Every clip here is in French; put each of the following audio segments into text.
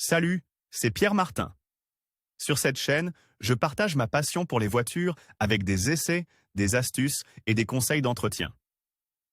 Salut, c'est Pierre Martin. Sur cette chaîne, je partage ma passion pour les voitures avec des essais, des astuces et des conseils d'entretien.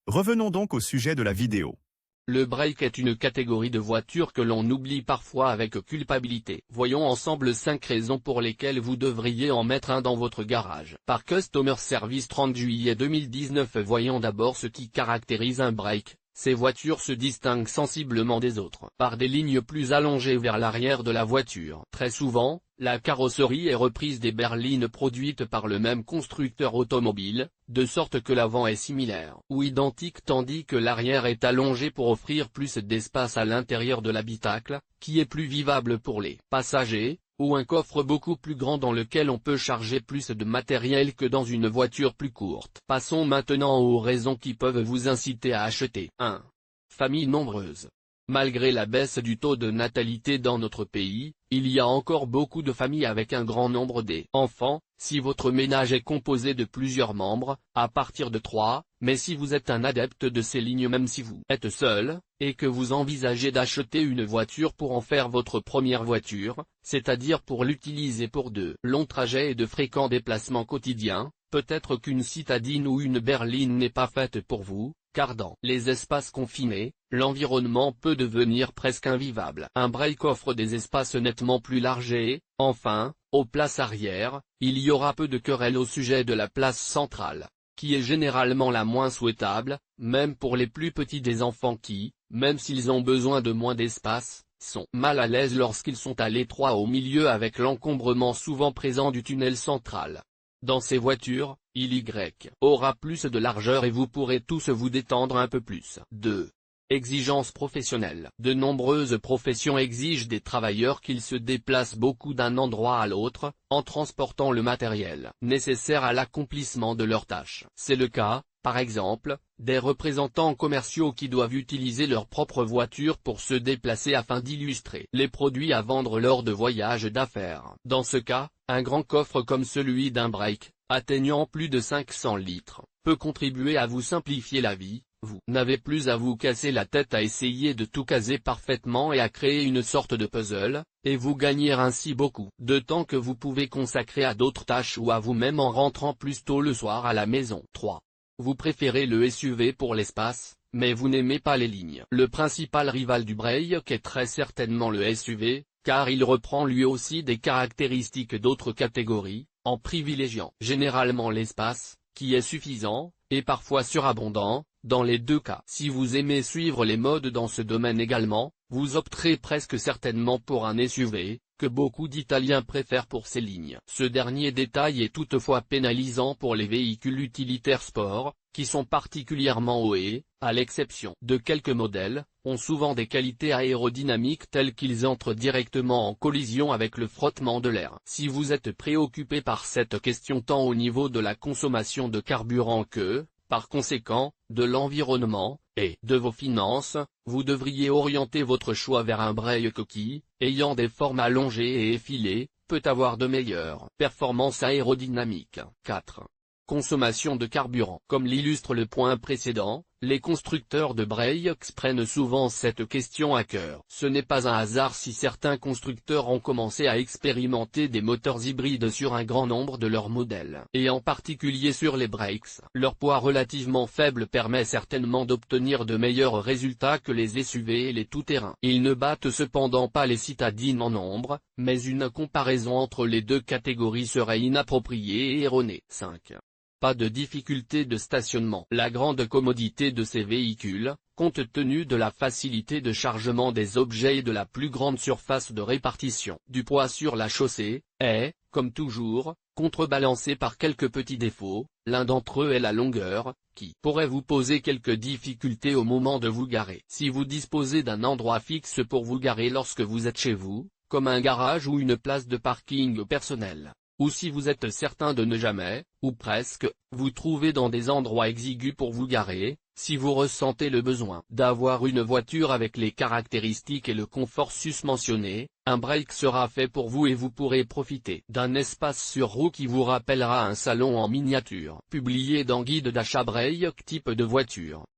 Revenons donc au sujet de la vidéo. Le break est une catégorie de voitures que l'on oublie parfois avec culpabilité. Voyons ensemble 5 raisons pour lesquelles vous devriez en mettre un dans votre garage. Par Customer Service 30 juillet 2019. Voyons d'abord ce qui caractérise un break. Ces voitures se distinguent sensiblement des autres par des lignes plus allongées vers l'arrière de la voiture. Très souvent, la carrosserie est reprise des berlines produites par le même constructeur automobile, de sorte que l'avant est similaire ou identique tandis que l'arrière est allongé pour offrir plus d'espace à l'intérieur de l'habitacle, qui est plus vivable pour les passagers, ou un coffre beaucoup plus grand dans lequel on peut charger plus de matériel que dans une voiture plus courte. Passons maintenant aux raisons qui peuvent vous inciter à acheter. 1. Famille nombreuse. Malgré la baisse du taux de natalité dans notre pays, il y a encore beaucoup de familles avec un grand nombre d'enfants. Si votre ménage est composé de plusieurs membres, à partir de 3, mais si vous êtes un adepte de ces lignes même si vous êtes seul, et que vous envisagez d'acheter une voiture pour en faire votre première voiture, c'est-à-dire pour l'utiliser pour de longs trajets et de fréquents déplacements quotidiens, peut-être qu'une citadine ou une berline n'est pas faite pour vous, car dans les espaces confinés, l'environnement peut devenir presque invivable. Un break offre des espaces nettement plus larges et, enfin, aux places arrière, il y aura peu de querelles au sujet de la place centrale, qui est généralement la moins souhaitable, même pour les plus petits des enfants qui, même s'ils ont besoin de moins d'espace, sont mal à l'aise lorsqu'ils sont à l'étroit au milieu avec l'encombrement souvent présent du tunnel central. Dans ces voitures, il y aura plus de largeur et vous pourrez tous vous détendre un peu plus. 2. Exigences professionnelles. De nombreuses professions exigent des travailleurs qu'ils se déplacent beaucoup d'un endroit à l'autre, en transportant le matériel nécessaire à l'accomplissement de leurs tâches. C'est le cas, par exemple, des représentants commerciaux qui doivent utiliser leur propre voiture pour se déplacer afin d'illustrer les produits à vendre lors de voyages d'affaires. Dans ce cas, un grand coffre comme celui d'un break, atteignant plus de 500 litres, peut contribuer à vous simplifier la vie. Vous n'avez plus à vous casser la tête à essayer de tout caser parfaitement et à créer une sorte de puzzle, et vous gagnez ainsi beaucoup de temps que vous pouvez consacrer à d'autres tâches ou à vous-même en rentrant plus tôt le soir à la maison. 3. Vous préférez le SUV pour l'espace, mais vous n'aimez pas les lignes. Le principal rival du break est très certainement le SUV, car il reprend lui aussi des caractéristiques d'autres catégories, en privilégiant généralement l'espace, qui est suffisant, et parfois surabondant. Dans les deux cas, si vous aimez suivre les modes dans ce domaine également, vous opterez presque certainement pour un SUV, que beaucoup d'Italiens préfèrent pour ces lignes. Ce dernier détail est toutefois pénalisant pour les véhicules utilitaires sport, qui sont particulièrement hauts et, à l'exception de quelques modèles, ont souvent des qualités aérodynamiques telles qu'ils entrent directement en collision avec le frottement de l'air. Si vous êtes préoccupé par cette question tant au niveau de la consommation de carburant que, par conséquent, de l'environnement, et de vos finances, vous devriez orienter votre choix vers un break qui, ayant des formes allongées et effilées, peut avoir de meilleures performances aérodynamiques. 4. Consommation de carburant. Comme l'illustre le point précédent, les constructeurs de breaks prennent souvent cette question à cœur. Ce n'est pas un hasard si certains constructeurs ont commencé à expérimenter des moteurs hybrides sur un grand nombre de leurs modèles, et en particulier sur les breaks. Leur poids relativement faible permet certainement d'obtenir de meilleurs résultats que les SUV et les tout-terrain. Ils ne battent cependant pas les citadines en nombre, mais une comparaison entre les deux catégories serait inappropriée et erronée. 5. Pas de difficulté de stationnement. La grande commodité de ces véhicules, compte tenu de la facilité de chargement des objets et de la plus grande surface de répartition du poids sur la chaussée, est, comme toujours, contrebalancée par quelques petits défauts. L'un d'entre eux est la longueur, qui pourrait vous poser quelques difficultés au moment de vous garer. Si vous disposez d'un endroit fixe pour vous garer lorsque vous êtes chez vous, comme un garage ou une place de parking personnelle, ou si vous êtes certain de ne jamais, ou presque, vous trouver dans des endroits exigus pour vous garer, si vous ressentez le besoin d'avoir une voiture avec les caractéristiques et le confort susmentionnés, un break sera fait pour vous et vous pourrez profiter d'un espace sur roue qui vous rappellera un salon en miniature. Publié dans Guide d'achat break type de voiture.